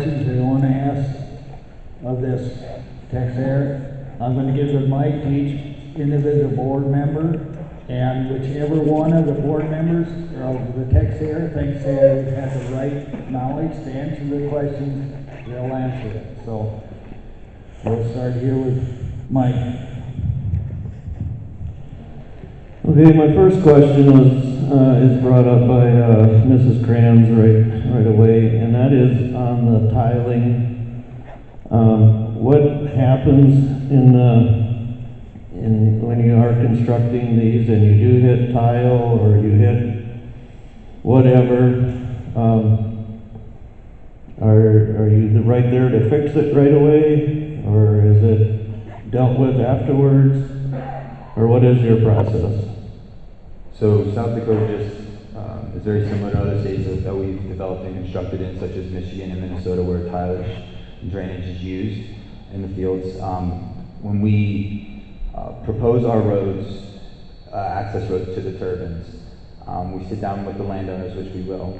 questions they want to ask of this taxpayer. I'm going to give the mic to each individual board member, and whichever one of the board members of the taxpayer thinks they have the right knowledge to answer the questions, they'll answer it. So we'll start here with Mike. Okay, my first question is brought up by Mrs. Krams right away, and that is on the tiling. What happens when you are constructing these and you do hit tile or you hit whatever? Are you right there to fix it right away, or is it dealt with afterwards, or what is your process? So South Dakota just is very similar to other states that we've developed and constructed in, such as Michigan and Minnesota, where tilage and drainage is used in the fields. When we propose our roads, access roads to the turbines, we sit down with the landowners, which we will,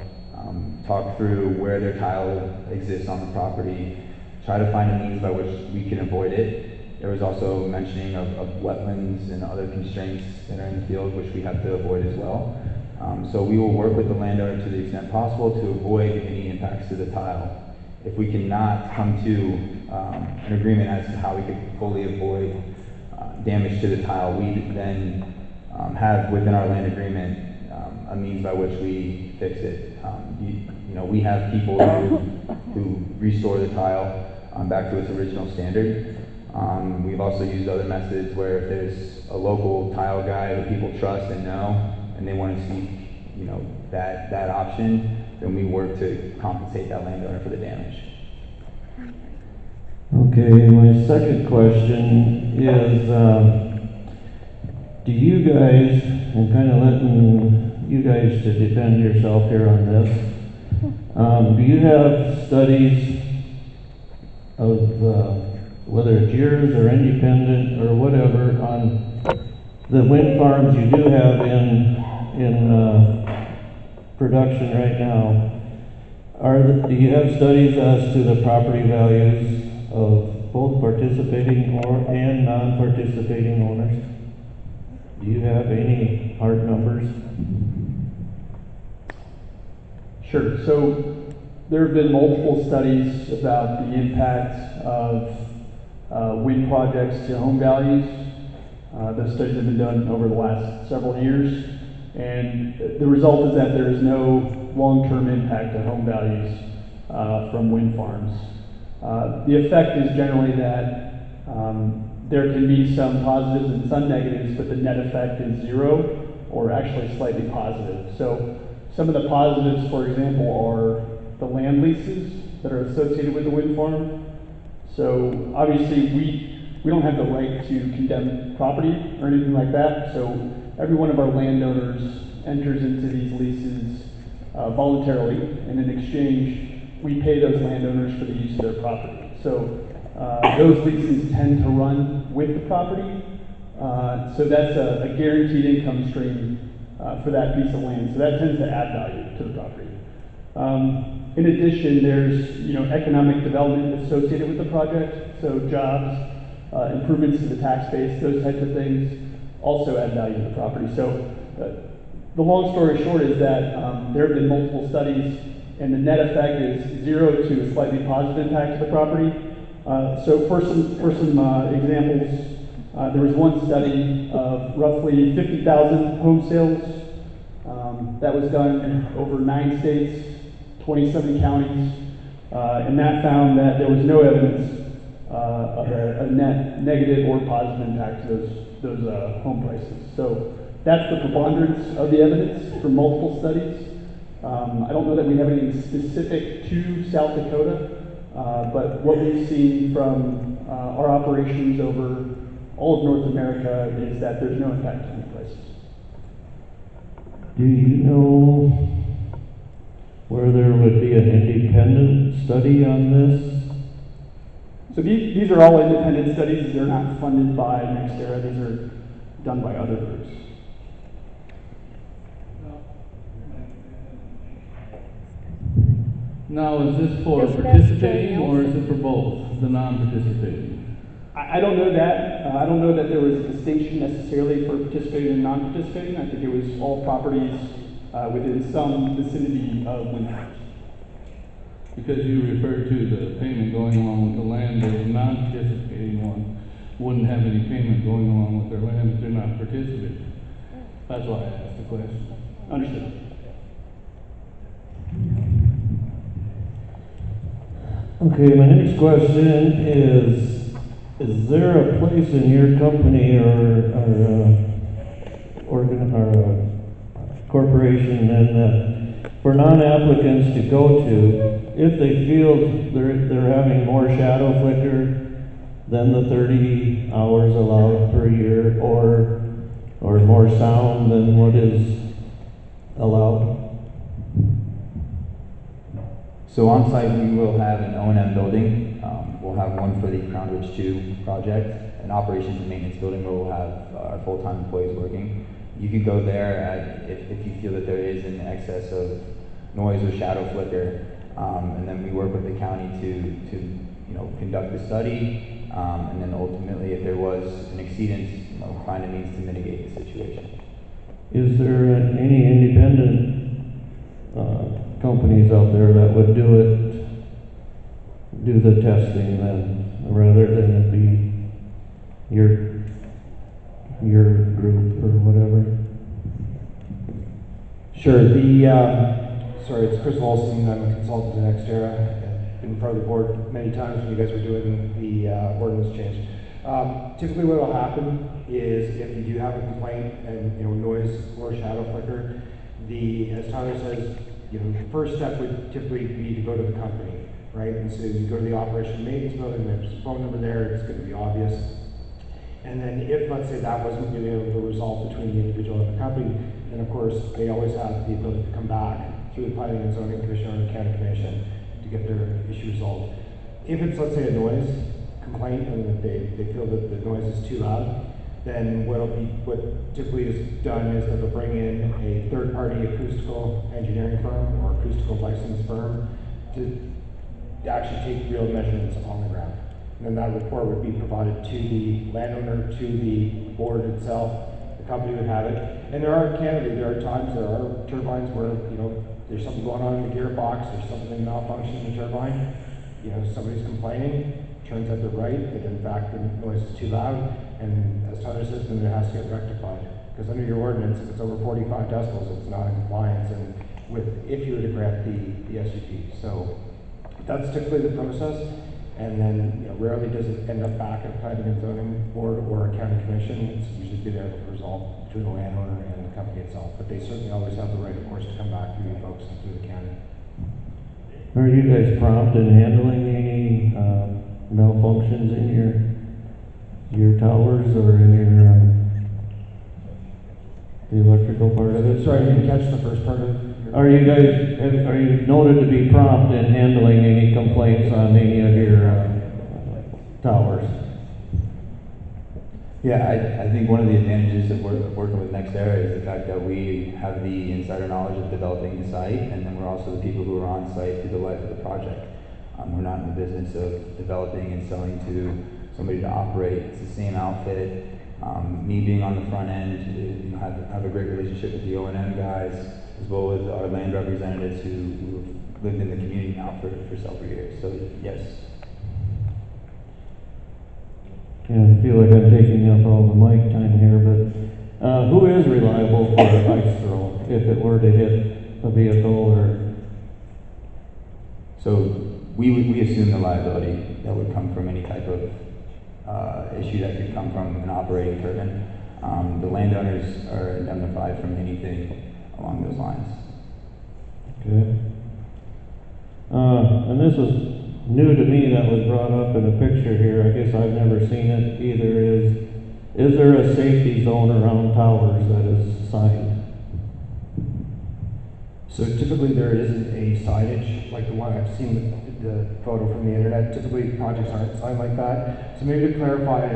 talk through where their tile exists on the property, try to find a means by which we can avoid it. There was also mentioning of wetlands and other constraints that are in the field, which we have to avoid as well. So we will work with the landowner to the extent possible to avoid any impacts to the tile. If we cannot come to an agreement as to how we could fully avoid damage to the tile, we then have within our land agreement a means by which we fix it. You know, we have people who restore the tile back to its original standard. We've also used other methods where if there's a local tile guy that people trust and know, and they want to seek, you know, that option, then we work to compensate that landowner for the damage. Okay, my second question is, do you guys, and kind of letting you guys to defend yourself here on this, do you have studies of whether it's yours or independent or whatever on the wind farms you do have in production right now? Do you have studies as to the property values of both participating and non-participating owners? Do you have any hard numbers? Sure. So there have been multiple studies about the impact of wind projects to home values. Those studies have been done over the last several years, and the result is that there is no long-term impact to home values from wind farms. The effect is generally that there can be some positives and some negatives, but the net effect is zero or actually slightly positive. So some of the positives, for example, are the land leases that are associated with the wind farm. So obviously we don't have the right to condemn property or anything like that. So every one of our landowners enters into these leases voluntarily, and in exchange, we pay those landowners for the use of their property. So those leases tend to run with the property. So that's a guaranteed income stream for that piece of land. So that tends to add value to the property. In addition, there's economic development associated with the project. So jobs, improvements to the tax base, those types of things also add value to the property. So the long story short is that there have been multiple studies, and the net effect is zero to a slightly positive impact to the property. So for some examples, there was one study of roughly 50,000 home sales that was done over 9 states, 27 counties, and that found that there was no evidence of a net negative or positive impact to those home prices. So that's the preponderance of the evidence from multiple studies. I don't know that we have anything specific to South Dakota, but what we've seen from our operations over all of North America is that there's no impact to home prices. Do you know where there would be an independent study on this? So these are all independent studies. They're not funded by NextEra. These are done by other groups. Now, is this for Is that participating Daniel? or is it for both, the non-participating? I don't know that. I don't know that there was a distinction necessarily for participating and non-participating. I think it was all properties within some vicinity of wind farms. Because you referred to the payment going along with the land, the non-participating one wouldn't have any payment going along with their land if they're not participating. That's why I asked the question. Understood. Okay, my next question is there a place in your company or corporation then that for non-applicants to go to, if they feel they're having more shadow flicker than the 30 hours allowed per year, or more sound than what is allowed? So on site, we will have an O&M building. We'll have one for the Crown Ridge 2 project, an operations and maintenance building where we'll have our full-time employees working. You can go there if you feel that there is an excess of noise or shadow flicker, and then we work with the county to conduct the study, and then ultimately, if there was an exceedance, find a means to mitigate the situation. Is there any independent companies out there that would do the testing then, rather than it be your group or whatever? Sure. Sorry, it's Chris Olson. I'm a consultant at Xterra. I've been in front of the board many times when you guys were doing the ordinance change. Typically what will happen is if you do have a complaint and noise or shadow flicker, as Tyler says, the first step would typically be to go to the company, right? And so you go to the operation maintenance building, there's a phone number there, it's going to be obvious. And then if, let's say, that wasn't really able to resolve between the individual and the company, then of course they always have the ability to come back through the Planning and Zoning Commission or the County Commission to get their issue resolved. If it's, let's say, a noise complaint and that they feel that the noise is too loud, then what typically is done is that they'll bring in a third-party acoustical engineering firm or acoustical licensed firm to actually take real measurements on the ground. And then that report would be provided to the landowner, to the board itself. The company would have it. And there are times, there are turbines where, there's something going on in the gearbox, there's something malfunctioning in the turbine. Somebody's complaining, turns out they're right, that in fact the noise is too loud, and as Tyler says, then it has to get rectified. Because under your ordinance, if it's over 45 decibels, it's not in compliance, and if you were to grant the SUP. So that's typically the process. And then, rarely does it end up back at a planning and zoning board or a county commission. It's usually been able to resolve between the landowner and the company itself. But they certainly always have the right, of course, to come back through you folks and through the county. Are you guys prompt in handling any malfunctions in your towers or in the electrical part of it? Sorry, I didn't catch the first part of it. Are you noted to be prompt in handling any complaints on any of your towers? Yeah, I think one of the advantages of working with NextEra is the fact that we have the insider knowledge of developing the site, and then we're also the people who are on site through the life of the project. We're not in the business of developing and selling to somebody to operate. It's the same outfit. Me being on the front end, have a great relationship with the O&M guys, as well as our land representatives who have lived in the community now for several years. So yes. Yeah, I feel like I'm taking up all the mic time here, but who is reliable for an ice throw if it were to hit a vehicle or? So we assume the liability that would come from any type of issue that could come from an operating turbine. The landowners are indemnified from anything along those lines. Okay. And this was new to me, that was brought up in a picture here. I guess I've never seen it either. Is there a safety zone around towers that is signed? So typically there isn't a signage like the one I've seen. the photo from the internet. Typically, projects aren't signed like that. So maybe to clarify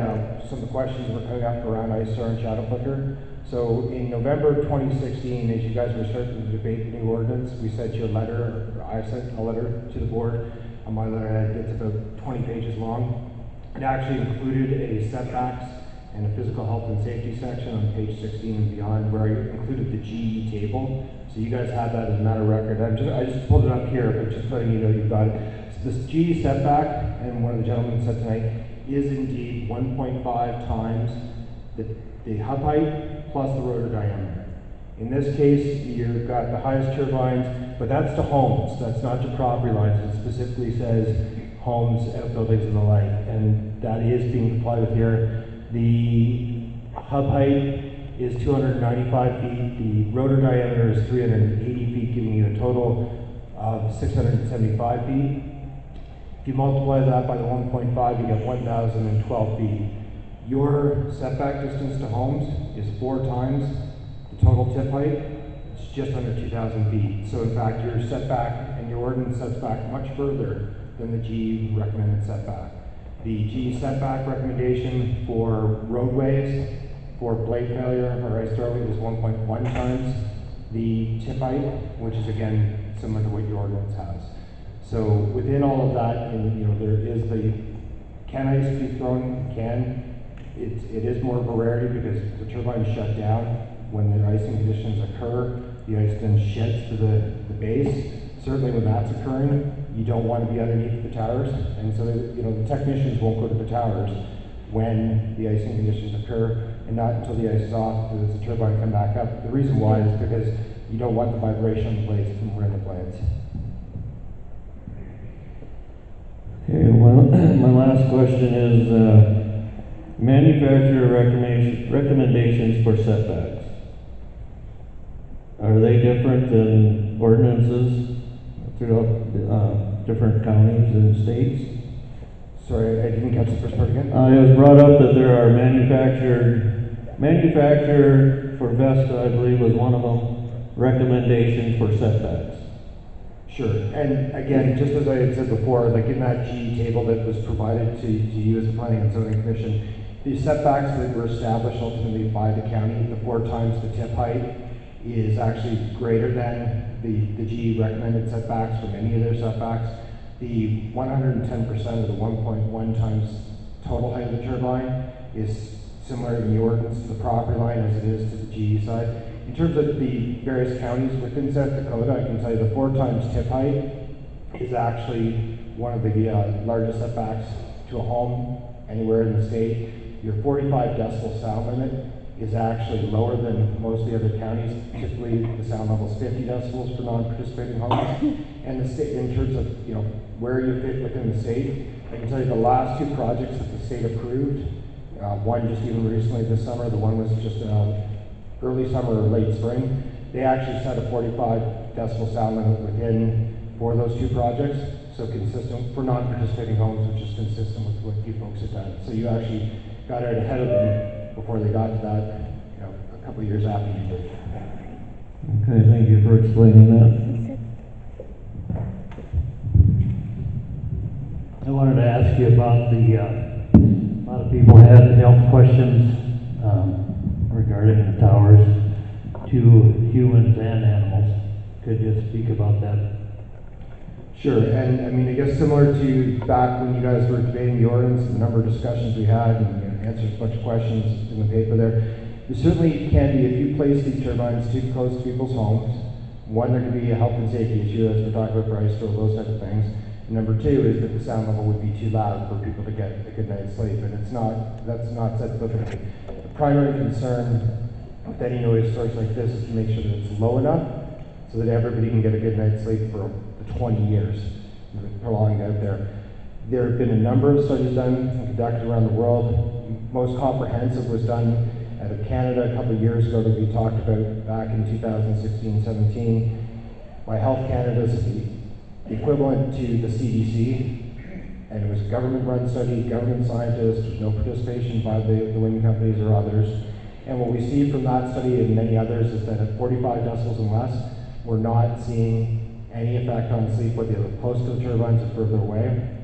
some of the questions that were coming up around ISTAR and shadow flicker. So in November of 2016, as you guys were starting to debate the new ordinance, we sent you a letter, or I sent a letter to the board. On my letterhead, it's about 20 pages long. It actually included a setbacks and a physical health and safety section on page 16 and beyond, where I included the GE table. So you guys have that as a matter of record. I just pulled it up here, but just letting you know you've got it. So this GE setback, and one of the gentlemen said tonight, is indeed 1.5 times the hub height plus the rotor diameter. In this case, you've got the highest turbines, but that's to homes. That's not to property lines. It specifically says homes, outbuildings, and the like, and that is being complied with here. The hub height is 295 feet. The rotor diameter is 380 feet, giving you a total of 675 feet. If you multiply that by the 1.5, you get 1,012 feet. Your setback distance to homes is 4 times the total tip height. It's just under 2,000 feet. So in fact, your setback and your ordinance sets back much further than the GE recommended setback. The GE setback recommendation for roadways for blade failure or ice throwing is 1.1 times the tip height, which is again similar to what your ordinance has. So within all of that, there is the can ice be thrown? It is more of a rarity because the turbine is shut down when the icing conditions occur. The ice then sheds to the base. Certainly when that's occurring, you don't want to be underneath the towers, and so the technicians won't go to the towers when the icing conditions occur, and not until the ice is off does the turbine come back up. The reason why is because you don't want the vibration on the blades from around the blades. Okay, well, my last question is manufacturer recommendations for setbacks. Are they different than ordinances throughout different counties and states? Sorry, I didn't catch the first part again. It was brought up that there are manufacturer for Vesta, I believe was one of them, recommendations for setbacks. Sure, and again, just as I had said before, like in that GE table that was provided to you as the Planning and Zoning Commission, the setbacks that were established ultimately by the county, the 4 times the tip height, is actually greater than the GE recommended setbacks for many of their setbacks. The 110% of the 1.1 times total height of the turbine is similar in the ordinance to the property line as it is to the GE side. In terms of the various counties within South Dakota, I can tell you the 4 times tip height is actually one of the largest setbacks to a home anywhere in the state. Your 45 decibel sound limit is actually lower than most of the other counties. Typically, the sound level is 50 decibels for non-participating homes. And the state, in terms of where you fit within the state, I can tell you the last 2 projects that the state approved, one just even recently this summer, the one was just early summer or late spring, they actually set a 45 decibel sound limit for those 2 projects. So consistent for non-participating homes, which is consistent with what you folks have done. So you actually got out ahead of them before they got to that, a couple of years after you did. Okay, thank you for explaining that. I wanted to ask you about a lot of people had health questions regarding the towers to humans and animals. Could you speak about that? Sure, and I mean, I guess similar to back when you guys were debating the ordinance, the number of discussions we had, and answered a bunch of questions in the paper there certainly can be, if you place these turbines too close to people's homes, one, there could be a health and safety issue, as we're talking about price or those type of things. And number 2 is that the sound level would be too loud for people to get a good night's sleep, and that's not said specifically. The primary concern with any noise source like this is to make sure that it's low enough so that everybody can get a good night's sleep for the 20 years prolonged out there. There have been a number of studies done and conducted around the world. Most comprehensive was done out of Canada a couple of years ago that we talked about back in 2016-17 by Health Canada's the equivalent to the CDC, and it was a government-run study, government scientists, there's no participation by the wind companies or others. And what we see from that study and many others is that at 45 decibels and less, we're not seeing any effect on sleep, whether you're close to the turbines or further away.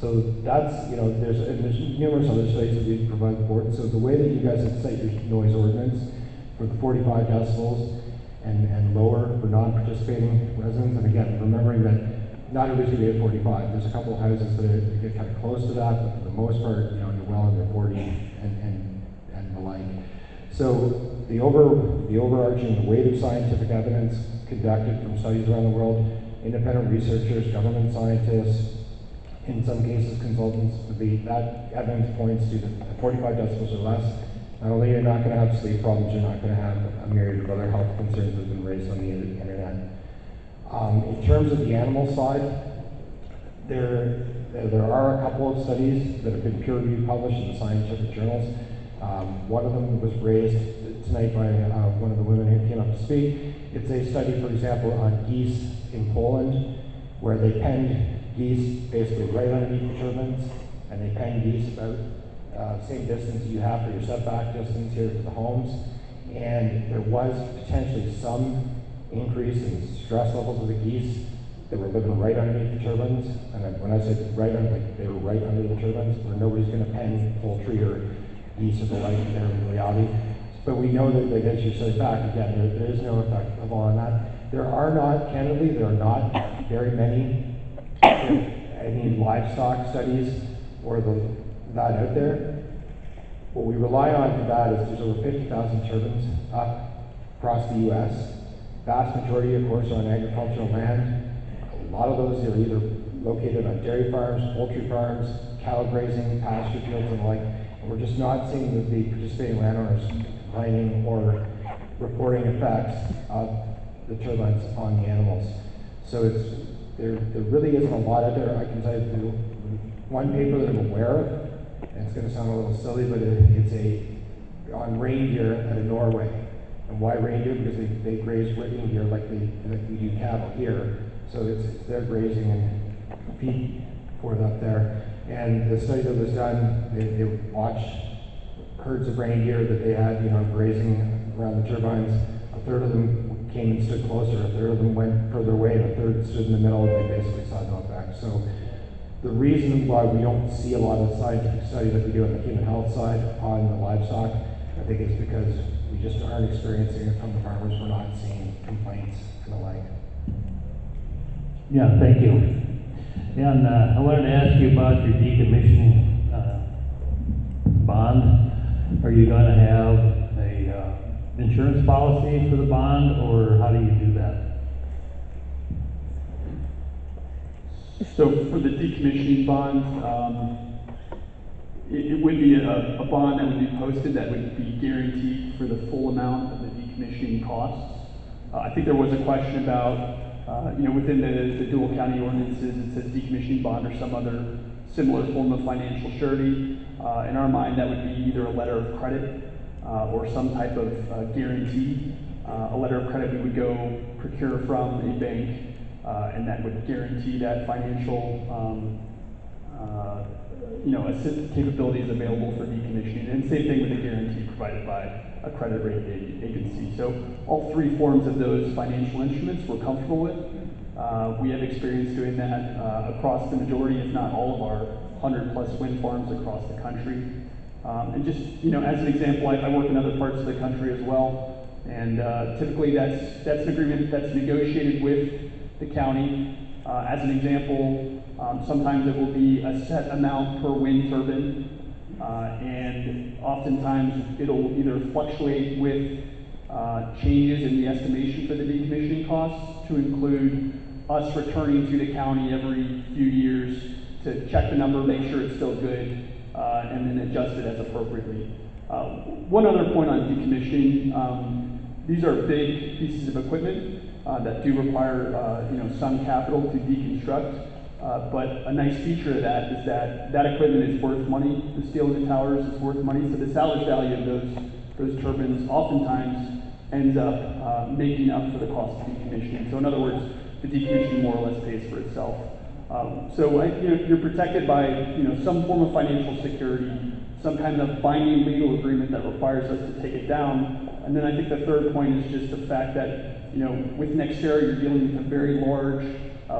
So that's, there's numerous other studies that we provide the board. So the way that you guys have set your noise ordinance for the 45 decibels and lower for non-participating residents, and again, remembering that not everybody's gonna be at 45. There's a couple of houses that get kind of close to that, but for the most part, you're well under 40 and the like. So the overarching weight of scientific evidence conducted from studies around the world, independent researchers, government scientists, in some cases consultants, that evidence points to that 45 decibels or less, not only you're not going to have sleep problems, you're not going to have a myriad of other health concerns that have been raised on the internet. In terms of the animal side, there are a couple of studies that have been peer-reviewed, published in the scientific journals. One of them was raised tonight by one of the women who came up to speak. It's a study, for example, on geese in Poland, where they penned geese basically right underneath the turbines, and they pen geese about same distance you have for your setback distance here to the homes. And there was potentially some increase in stress levels of the geese that were living right underneath the turbines. And when I said right under, like they were right under the turbines, where nobody's going to pen poultry or geese or the like there in reality. But we know that as you said back, again, there is no effect of on that. There are not, candidly, there are not very many any livestock studies or that out there. What we rely on for that is there's over 50,000 turbines up across the U.S. Vast majority, of course, are on agricultural land. A lot of those are either located on dairy farms, poultry farms, cattle grazing, pasture fields, and the like. And we're just not seeing the participating landowners complaining or reporting effects of the turbines on the animals. So there really isn't a lot out there. I can tell you one paper that I'm aware of, and it's going to sound a little silly, but it's on reindeer out of Norway. And why reindeer? Because they graze reindeer like we do cattle here. So they're grazing and feed for it up there. And the study that was done, they watched herds of reindeer that they had, grazing around the turbines. A third of them came and stood closer, a third of them went further away, and a third stood in the middle, and they basically saw no effect. So the reason why we don't see a lot of scientific study that we do on the human health side on the livestock, I think is because we just aren't experiencing it from the farmers. We're not seeing complaints and the like. Yeah, thank you. And I wanted to ask you about your decommissioning bond. Are you going to have a insurance policy for the bond, or how do you do that? So for the decommissioning bond, it would be a bond that would be posted that would be guaranteed for the full amount of the decommissioning costs. I think there was a question about, within the Deuel County ordinances, it says decommissioning bond or some other similar form of financial surety. In our mind, that would be either a letter of credit or some type of guarantee. A letter of credit we would go procure from a bank, and that would guarantee that financial capabilities available for decommissioning. And same thing with a guarantee provided by a credit rating agency. So all three forms of those financial instruments we're comfortable with. We have experience doing that across the majority, if not all, of our 100+ wind farms across the country. And just, as an example, I work in other parts of the country as well, and typically that's an agreement that's negotiated with the county. As an example, sometimes it will be a set amount per wind turbine, and oftentimes it'll either fluctuate with changes in the estimation for the decommissioning costs, to include us returning to the county every few years to check the number, make sure it's still good, and then adjust it as appropriately. One other point on decommissioning, these are big pieces of equipment that do require some capital to deconstruct, but a nice feature of that is that equipment is worth money. The steel in the towers is worth money, so the salvage value of those turbines oftentimes ends up making up for the cost of decommissioning. So in other words, the decommissioning more or less pays for itself. So you're protected by some form of financial security, some kind of binding legal agreement that requires us to take it down, And then I think the third point is just the fact that, you know, with NextEra, you're dealing with a very large,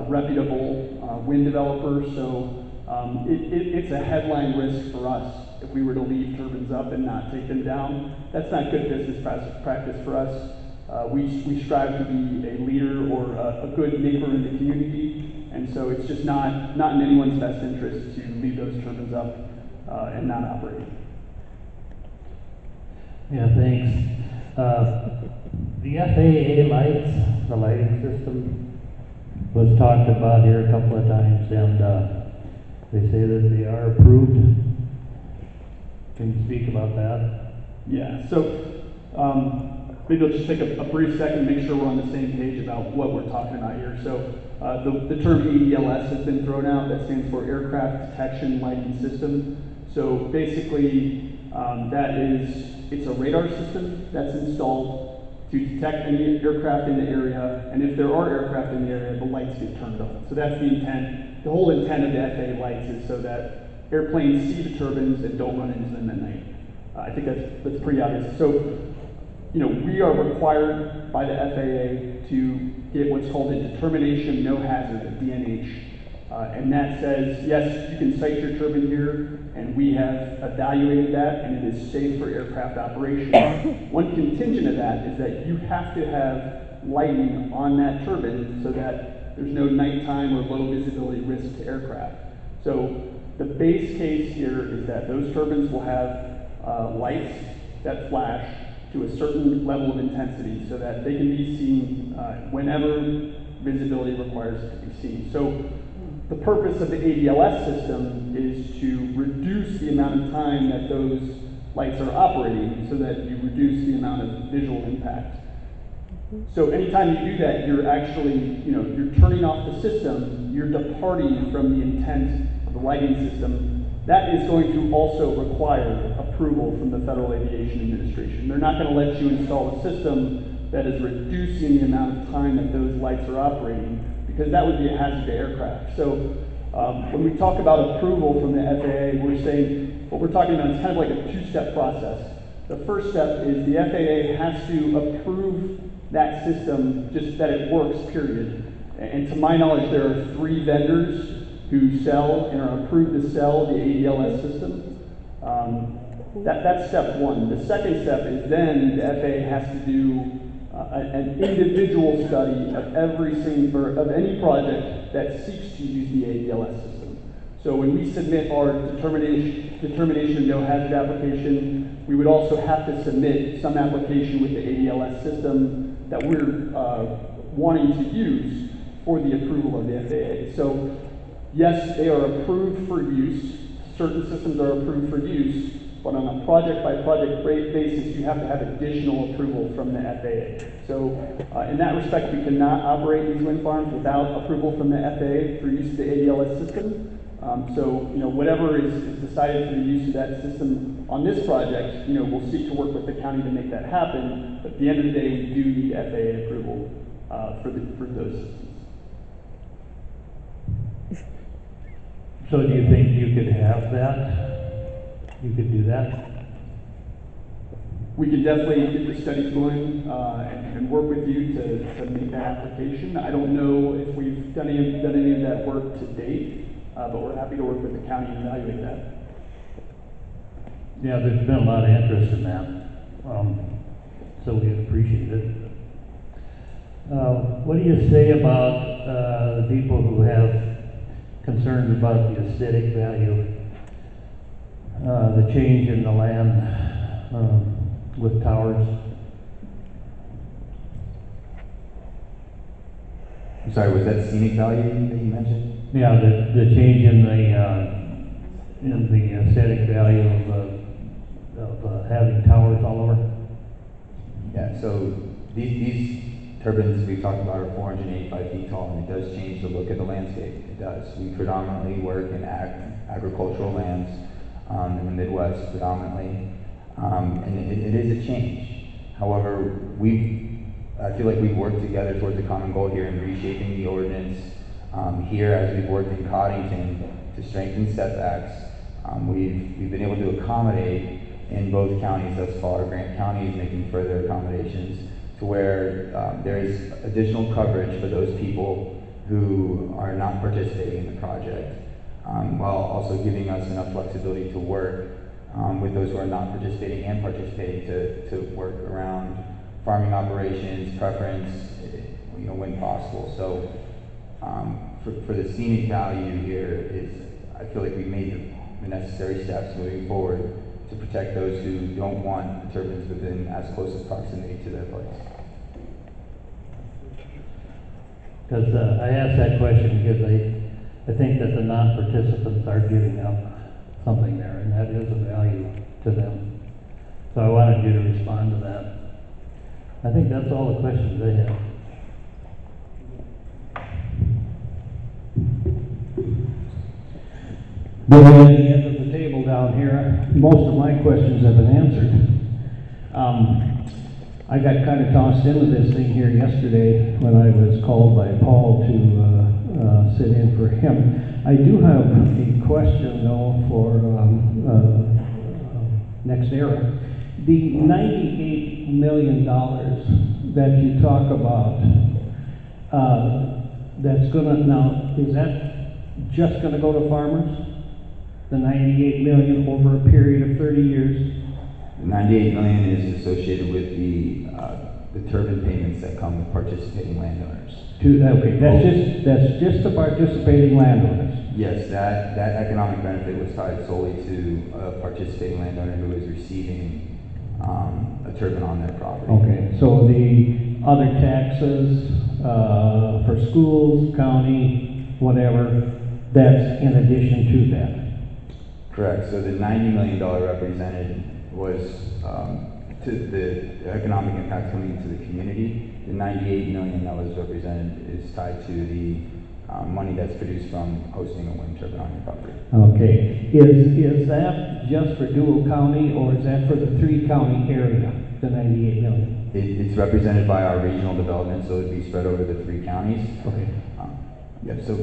reputable wind developer, so it's a headline risk for us if we were to leave turbines up and not take them down. That's not good business practice for us. We strive to be a leader or a good neighbor in the community, and so it's just not in anyone's best interest to leave those turbines up and not operate. Yeah, thanks. The FAA lights, the lighting system, was talked about here a couple of times, and they say that they are approved. Can you speak about that? Yeah, so maybe I'll just take a brief second to make sure we're on the same page about what we're talking about here. So the term ADLS has been thrown out. That stands for Aircraft Detection Lighting System. So basically, it's a radar system that's installed to detect any aircraft in the area, and if there are aircraft in the area, the lights get turned on. So that's the intent. The whole intent of the FAA lights is so that airplanes see the turbines and don't run into them at night. I think that's pretty obvious. So, you know, we are required by the FAA to get what's called a determination no hazard, a DNH. And that says, yes, you can site your turbine here, and we have evaluated that, and it is safe for aircraft operation. One contingent of that is that you have to have lighting on that turbine so that there's no nighttime or low visibility risk to aircraft. So the base case here is that those turbines will have lights that flash to a certain level of intensity so that they can be seen whenever visibility requires it to be seen. So the purpose of the ADLS system is to reduce the amount of time that those lights are operating so that you reduce the amount of visual impact. So anytime you do that, you're actually, you know, you're turning off the system, you're departing from the intent of the lighting system. That is going to also require approval from the Federal Aviation Administration. They're not going to let you install a system that is reducing the amount of time that those lights are operating, because that would be a hazard to aircraft. So when we talk about approval from the FAA, we're saying what we're talking about is kind of like a two-step process. The first step is the FAA has to approve that system, just that it works, period. And to my knowledge, there are 3 vendors who sell and are approved to sell the ADLS system. That's step one. The second step is then the FAA has to do an individual study of of any project that seeks to use the ADLS system. So when we submit our determination of no hazard application, we would also have to submit some application with the ADLS system that we're wanting to use for the approval of the FAA. So yes, they are approved for use. Certain systems are approved for use, but on a project-by-project basis, you have to have additional approval from the FAA. So in that respect, we cannot operate these wind farms without approval from the FAA for use of the ADLS system. So, you know, whatever is decided for the use of that system on this project, you know, we'll seek to work with the county to make that happen. But at the end of the day, we do need FAA approval for those systems. So do you think you could have that? You could do that? We could definitely get the studies going and work with you to make that application. I don't know if we've done any of that work to date, but we're happy to work with the county and evaluate that. Yeah, there's been a lot of interest in that, so we appreciate it. What do you say about the people who have concerns about the aesthetic value, the change in the land with towers? I'm sorry, was that scenic value that you mentioned? Yeah, the change in the aesthetic value of having towers all over. Yeah, so these turbines we've talked about are 485 feet tall, and it does change the look of the landscape. It does. We predominantly work in agricultural lands in the Midwest, predominantly, and it is a change. However, I feel like we've worked together towards a common goal here in reshaping the ordinance here, as we've worked in Coddington to strengthen setbacks. We've been able to accommodate in both counties thus far. Grant County is making further accommodations to where there is additional coverage for those people who are not participating in the project, while also giving us enough flexibility to work with those who are not participating and participating to work around farming operations, preference, when possible. So for the scenic value here is, I feel like we made the necessary steps moving forward to protect those who don't want the turbines within as close a proximity to their place. Because I asked that question because I think that the non-participants are giving up something there, and that is a value to them. So I wanted you to respond to that. I think that's all the questions I have. Being at the end of the table down here, most of my questions have been answered. I got kind of tossed into this thing here yesterday when I was called by Paul to sit in for him. I do have a question though for next era. The $98 million that you talk about, that's gonna, now, is that just gonna go to farmers? The $98 million over a period of 30 years? The $98 million is associated with the turbine payments that come with participating landowners. Okay, that's just the participating landowners. Yes, that economic benefit was tied solely to a participating landowner who is receiving a turbine on their property. Okay, so the other taxes for schools, county, whatever, that's in addition to that. Correct. So the $90 million represented was to the economic impact coming into the community. The $98 million that was represented is tied to the money that's produced from hosting a wind turbine on your property. Okay, is that just for Deuel County, or is that for the 3-county area, the $98 million? It's represented by our regional development, so it would be spread over the 3 counties. Okay. Yeah. So.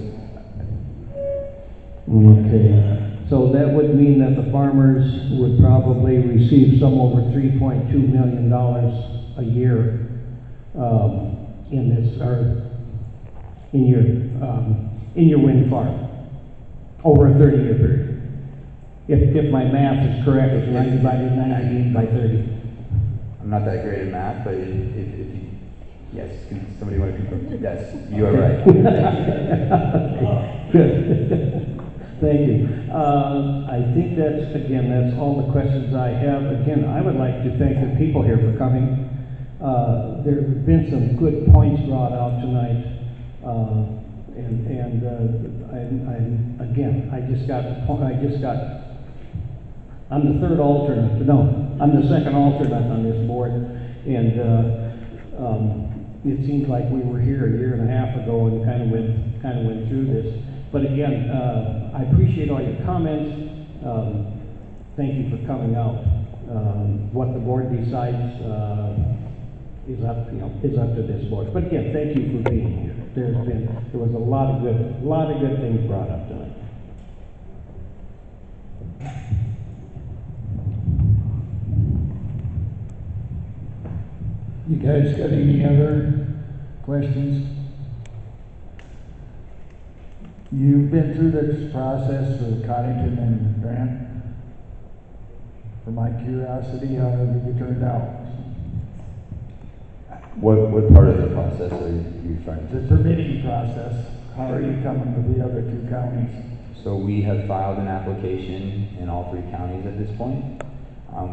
Okay. So that would mean that the farmers would probably receive some over $3.2 million a year in this, or in your wind farm over a 30-year period. If my math is correct, it's 90 divided 98 by 30. I'm not that great at math, but if you, yes, somebody want to confirm? Yes, you are right. Good. Thank you. I think that's all the questions I have. Again, I would like to thank the people here for coming. There have been some good points brought out tonight. I'm the third alternate, no, I'm the second alternate on this board, and it seems like we were here a year and a half ago and kind of went through this. But again, I appreciate all your comments. Thank you for coming out. What the board decides is up to this board. But again, thank you for being here. There was a lot of good things brought up tonight. You guys got any other questions? You've been through this process for the Coddington and Grant. For my curiosity, how have you turned out? What part of the process are you referring to? The permitting process. How are you coming with the other 2 counties? So we have filed an application in all 3 counties at this point.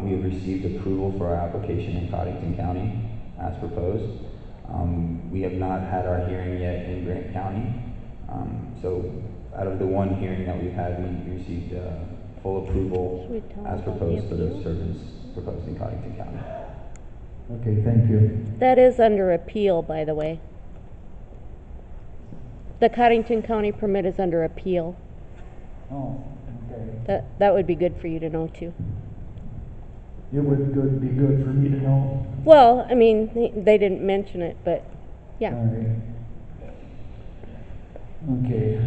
We have received approval for our application in Coddington County as proposed. We have not had our hearing yet in Grant County. So out of the 1 hearing that we've had, we received full approval as proposed for those turbines proposed in Coddington County. Okay, thank you. That is under appeal, by the way. The Coddington County permit is under appeal. Oh, okay. That would be good for you to know too. It would be good for me to know. Well, I mean, they didn't mention it, but yeah. All right. Okay.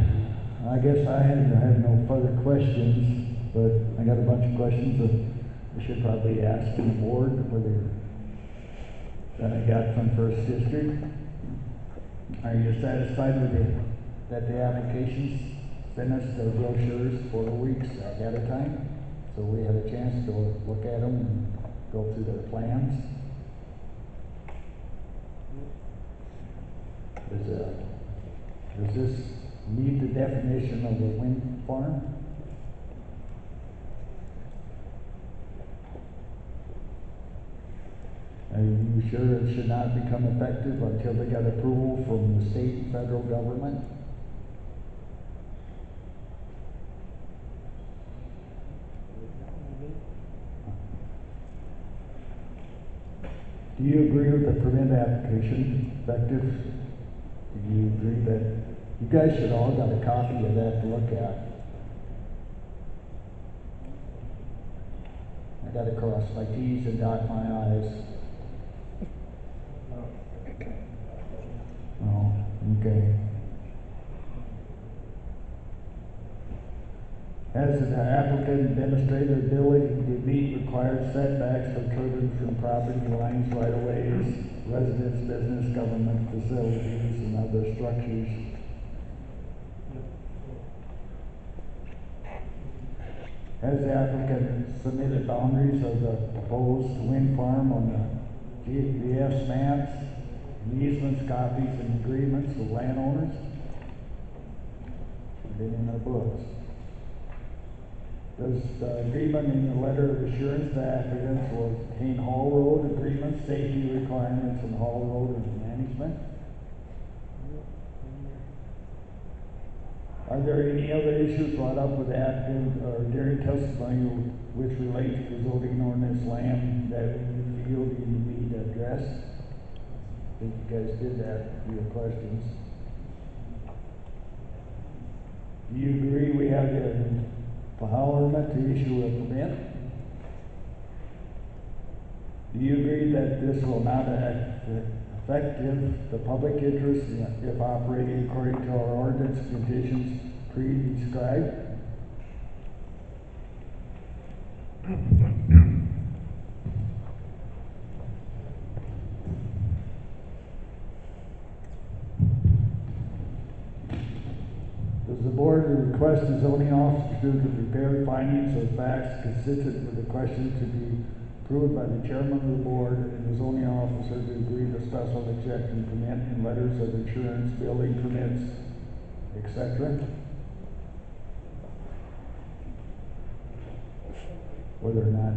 I guess I have no further questions, but I got a bunch of questions I should probably ask the board whether that I got from First District. Are you satisfied with that the applications sent us the brochures 4 weeks ahead of time? So we had a chance to look at them and go through their plans? Does this meet the definition of a wind farm? Are you sure it should not become effective until they got approval from the state and federal government? Do you agree with the permit application effective? Do you agree that you guys should all got a copy of that to look at? I gotta cross my T's and dot my I's. Oh, okay. Has the applicant demonstrated ability to meet required setbacks for turbines from property lines, right of ways, residence, business, government facilities, and other structures? Has the applicant submitted boundaries of the proposed wind farm on the GFS maps, and easements, copies, and agreements with landowners? Been in our books. Does the agreement in the letter of assurance to applicants will contain haul road agreements, safety requirements, and haul road management? Are there any other issues brought up with the applicant or during testimony which relates to zoning ordinance land that you feel need to be addressed? I think you guys did that with your questions. Do you agree we have the empowerment to issue a permit? Do you agree that this will not affect the public interest if operating according to our ordinance conditions pre-described? Does the board request the zoning officer to prepare findings or facts consistent with the question to be approved by the chairman of the board and the zoning officer to agree to special exception permit and letters of insurance, building permits, etc.? Whether or not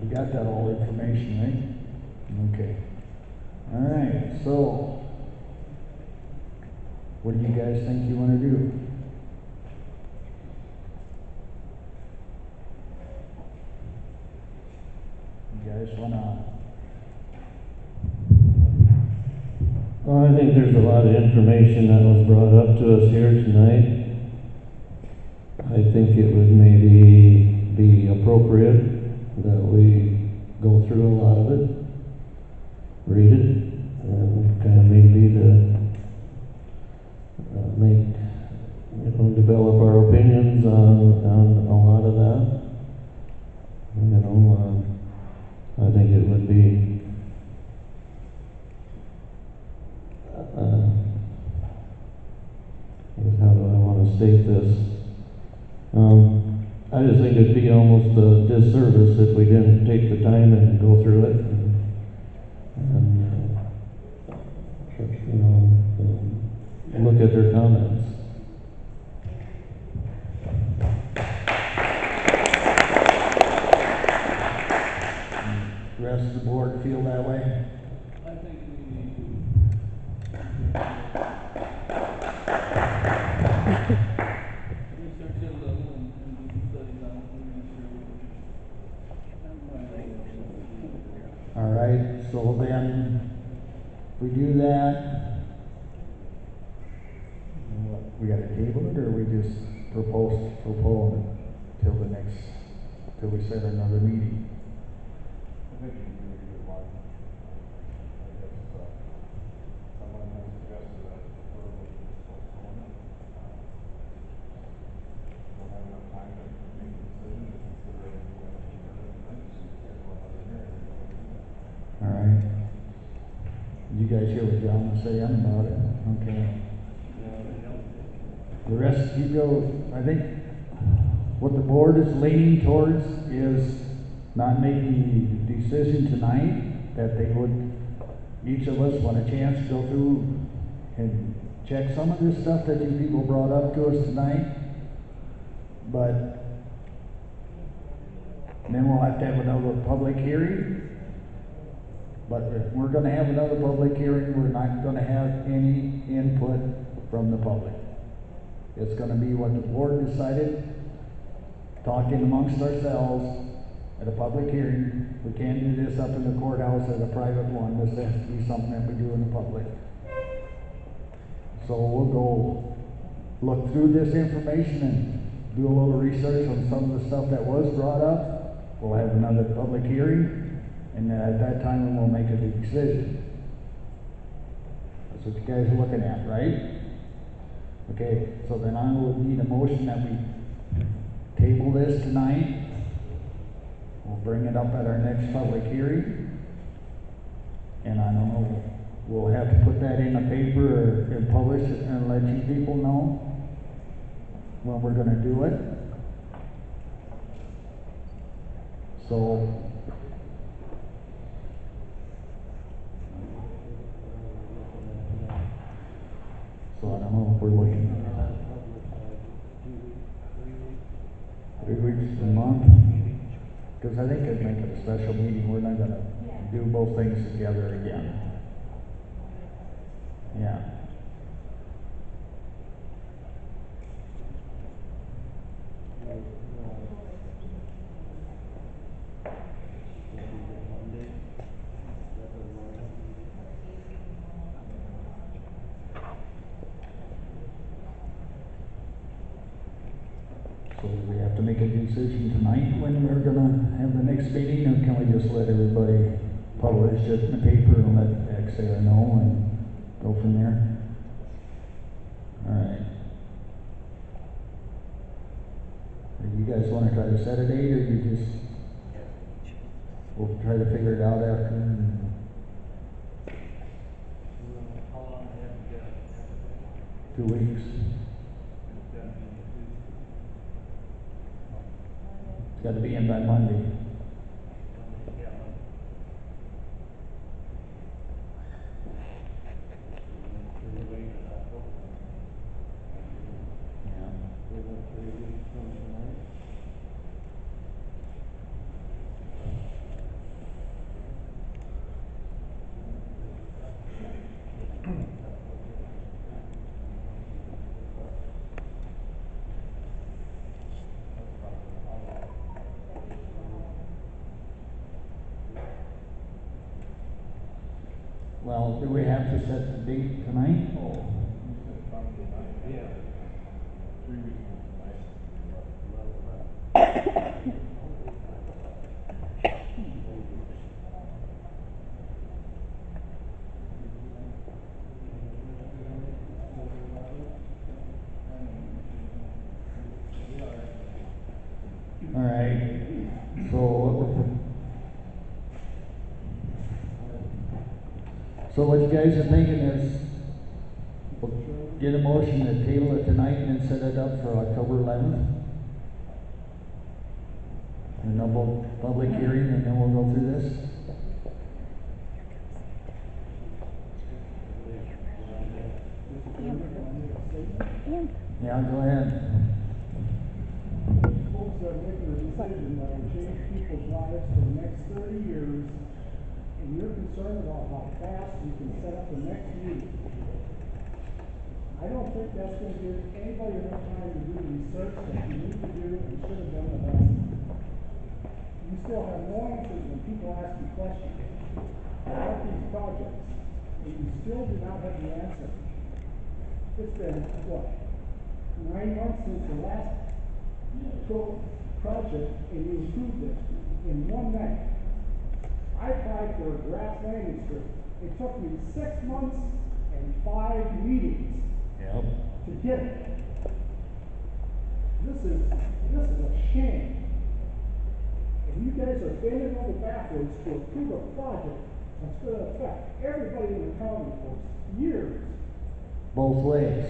we got that all information, right? Okay. All right. So, what do you guys think you want to do? You guys want to? Well, I think there's a lot of information that was brought up to us here tonight. I think it would maybe be appropriate that we go through a lot of it, read it, and kind of maybe develop our opinions on a lot of that. I think it would be how do I want to state this? I just think it'd be almost a disservice if we didn't take the time and go through it and look at their comments. The rest of the board feel that way? I think we need to. Research it a little and do some studies on it and make sure. All right, so then, if we do that, we got to table it, or we just propose it till we set another meeting? I think you can do a good one. I guess, someone has suggested that verbally postpone it. Don't have enough time to make a decision. guys hear what John was saying about it? Okay. The rest, you go, I think what the board is leaning towards is not making the decision tonight, that they would, each of us want a chance to go through and check some of this stuff that you people brought up to us tonight. But then we'll have to have another public hearing. But if we're gonna have another public hearing, we're not gonna have any input from the public. It's gonna be what the board decided, talking amongst ourselves at a public hearing. We can't do this up in the courthouse as a private one. This has to be something that we do in the public. So we'll go look through this information and do a little research on some of the stuff that was brought up. We'll have another public hearing, and at that time we'll make a decision. That's what you guys are looking at, right? Okay, so then I will need a motion that we table this tonight. We'll bring it up at our next public hearing. And I don't know, we'll have to put that in a paper or and publish it and let you people know when we're gonna do it. So I don't know if we're looking at 3 weeks, a month. Because I think I'd make it a special meeting. We're not gonna do both things together again. Yeah. So we have to make a decision tonight when we're gonna have the next meeting, or can we just let everybody publish it in the paper and let X say or no and go from there? Alright. You guys wanna try to set a date, or you just, we'll try to figure it out after? How long do you have to get? 2 weeks. It's gotta be in by Monday. Well, do we have to set the date tonight? Oh. Yeah. 3 weeks. All right. So what you guys are thinking is, we'll get a motion to table it tonight and then set it up for October 11th. And then we'll public hearing, and then we'll go through this. Yeah, go ahead. Folks are making a decision that will change people's lives for the next 30 years, and you're concerned about how fast you can set up the next meeting. I don't think that's going to give anybody enough time to do the research that you need to do and should have done the last time. You still have no answers when people ask you questions about these projects, and you still do not have the answer. It's been, what, 9 months since the last project, and you approved it in one night. I applied for a draft landing strip. It took me 6 months and 5 meetings to get it. This is a shame. And you guys are bending over backwards to approve a project That's gonna affect everybody in the county for years, Both ways.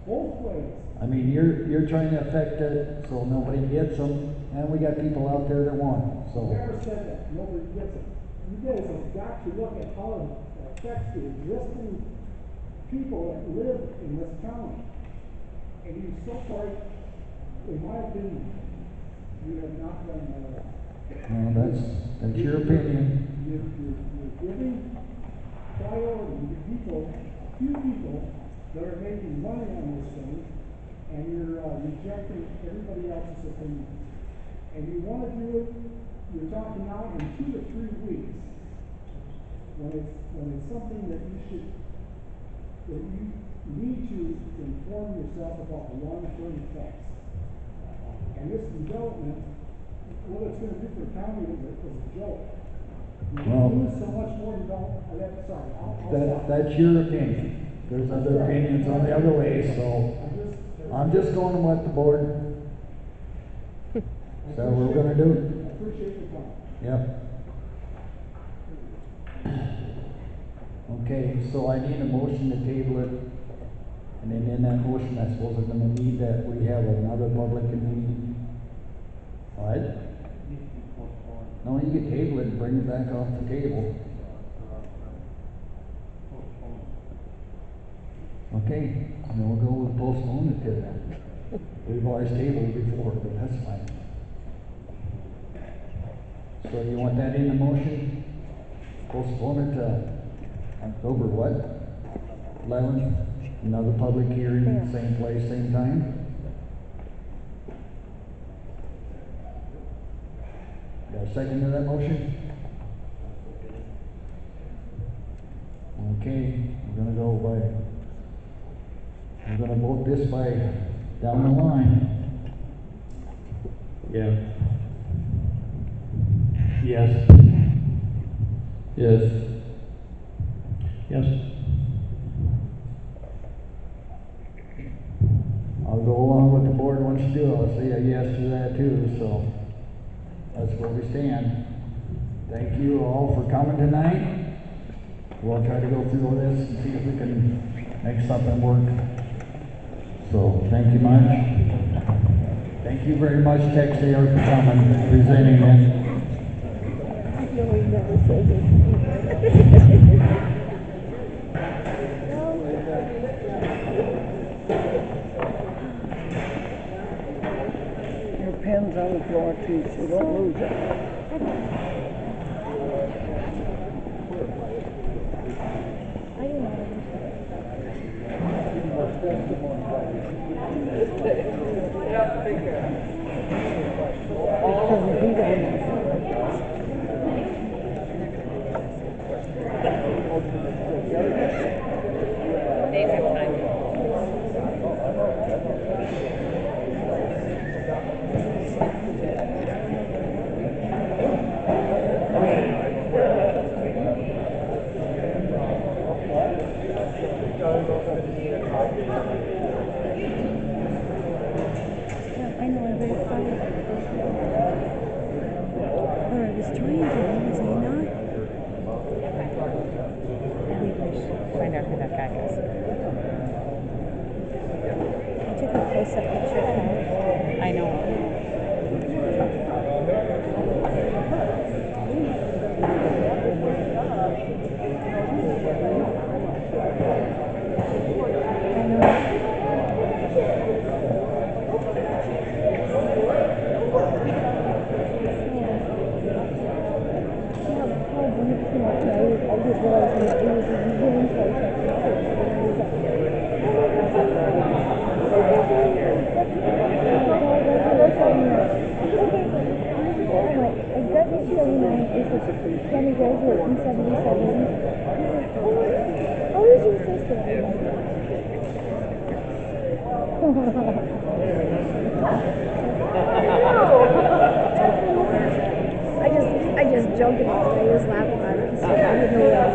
both ways. I mean, you're trying to affect it so nobody gets them, and we got people out there that want them, so. Never said that, nobody gets it. You guys have got to look at how it affects the existing people that live in this county. And you so far, in my opinion, you have not done that. Well, that's your opinion. You're giving priority to people, a few people that are making money on this thing, and you're rejecting everybody else's opinion. And you wanna do it, you're talking now in 2 to 3 weeks, when it's something that you need to inform yourself about the long-term effects. And this development, what it's gonna do for the county is a joke. Well, You lose so much more sorry, I'll stop. That's your opinion. There's other opinions on the other way, so I'm just going to what the board said we're gonna do. I appreciate your time. Yep. Okay, so I need a motion to table it. And then in that motion, I suppose we're gonna need that we have another public meeting. What? No, you can table it and bring it back off the table. Okay, and then we'll go with postpone it to then. We've always tabled before, but that's fine. So you want that in the motion? Postpone it to October what? 11th? Another public hearing, same place, same time? Got a second to that motion? Okay, we're gonna go we're gonna vote this by down the line. Yeah. Yes. Yes. Yes. I'll go along with the board wants to do. I'll say a yes to that too, so that's where we stand. Thank you all for coming tonight. We'll try to go through this and see if we can make something work. So, thank you much. Thank you very much, Texair, for coming, presenting it. No, he never says it. Your pen's on the floor too, so don't lose it. I didn't understand. I know, I'm very sorry. But I was trying to, was I not? I think we should find out who that guy is. I took a close-up picture of him. I know. Kenny graduated in 77. Oh, is your sister? I just joked about it. I was laughing at it. So I didn't know that.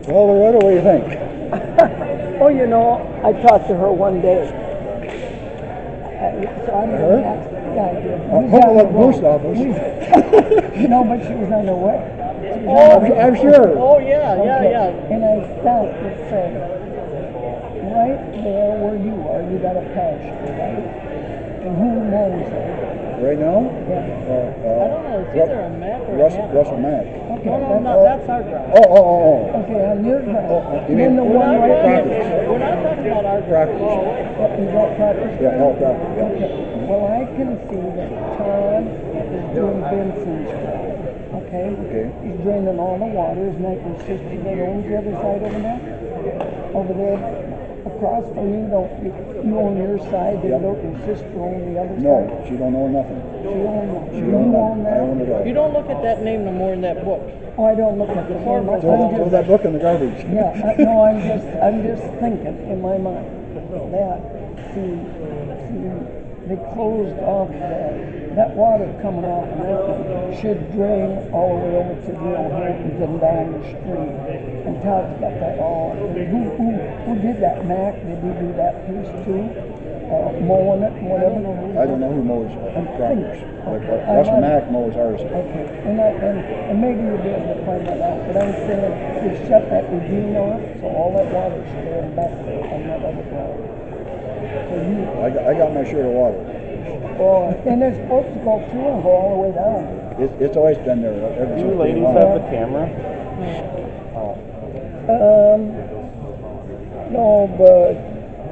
Well, Loretta, what do you think? Oh, you know, I talked to her one day. So I'm Her? Yeah, I did. Home at the post office. No, but she was on her way. I'm sure. Oh, yeah. And I stopped and said, right there where you are, you got a pasture, right? And who mows it? Right now? Yeah. I don't know, it's either a Mac or a Hannah. Russell Mack. Okay. No, that's our drive. Oh. Okay, on your ground. You Then mean the We're one not right talking, there. we're not talking about our drive. Crackers. Is that Crackers? Yeah, L Crackers, yeah. Okay. Well, I can see that Todd is doing Benson's ground. Okay? Okay. He's draining all the water. Isn't that your sister that owns the other side over there? Over there, across from you, you own your side, then Yep. your sister own the other No, side? she don't know nothing. She owns that. She You own own that. I own that? it all. You don't look at that name no more in that book. Oh, I don't look at the farm. Throw that book in the garbage. Yeah, no, I'm just thinking in my mind that, see, they closed off that water coming out of that one should drain all the way over to the old Hamptons and down the street. And Todd's got that all. Who did that? Mac? Did he do that piece too? Mowing it, whatever? I don't know who mows Crackers. But Russell Mack mows ours. Okay, and maybe you'll be able to find that out, but I'm saying you shut that ravine off, so all that water's going back there on that other ground. So I got my share of water. and it's supposed to go through and go all the way down. It's always been there ever since. You ladies day one. have the camera? No, but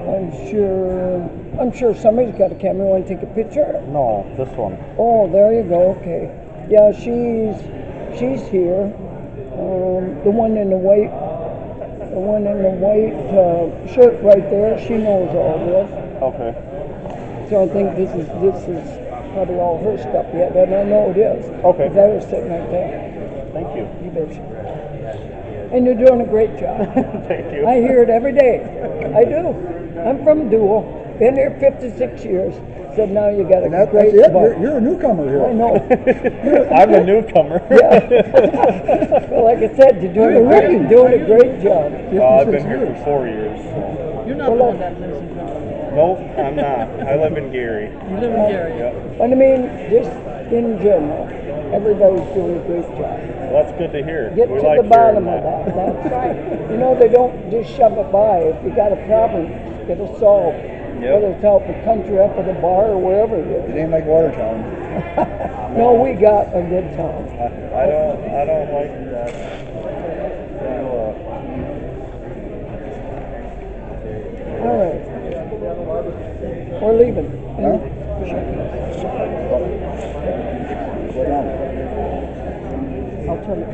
I'm sure somebody's got a camera. Want to take a picture? No, this one. Oh, there you go. Okay. Yeah, she's here. The one in the white shirt right there. She knows all this. Okay. So I think this is probably all her stuff yet, and I know it is. Okay. 'Cause that was sitting right there. Thank you. You betcha. And you're doing a great job. Thank you. I hear it every day. I do. I'm from Deuel. Been here 56 years. Said now you got a And that's great it. butt. You're a newcomer here. I know. I'm a newcomer. Yeah. Well, like I said, you're doing a great job. I've been here for 4 years. You're not the one that lives in Cumberland. Nope, I'm not. I live in Gary. You live in Gary. And I mean, just in general, everybody's doing a great job. Well, that's good to hear. Get We to like the bottom of hearing that. That's right. You know, they don't just shove it by. If you got a problem, get it solved. Yep. Whether it's out the country, up at the bar, or wherever it It is. ain't like Watertown. No, we got a good time. I don't like that. All right. We're leaving. Huh? Go down. I'll turn it.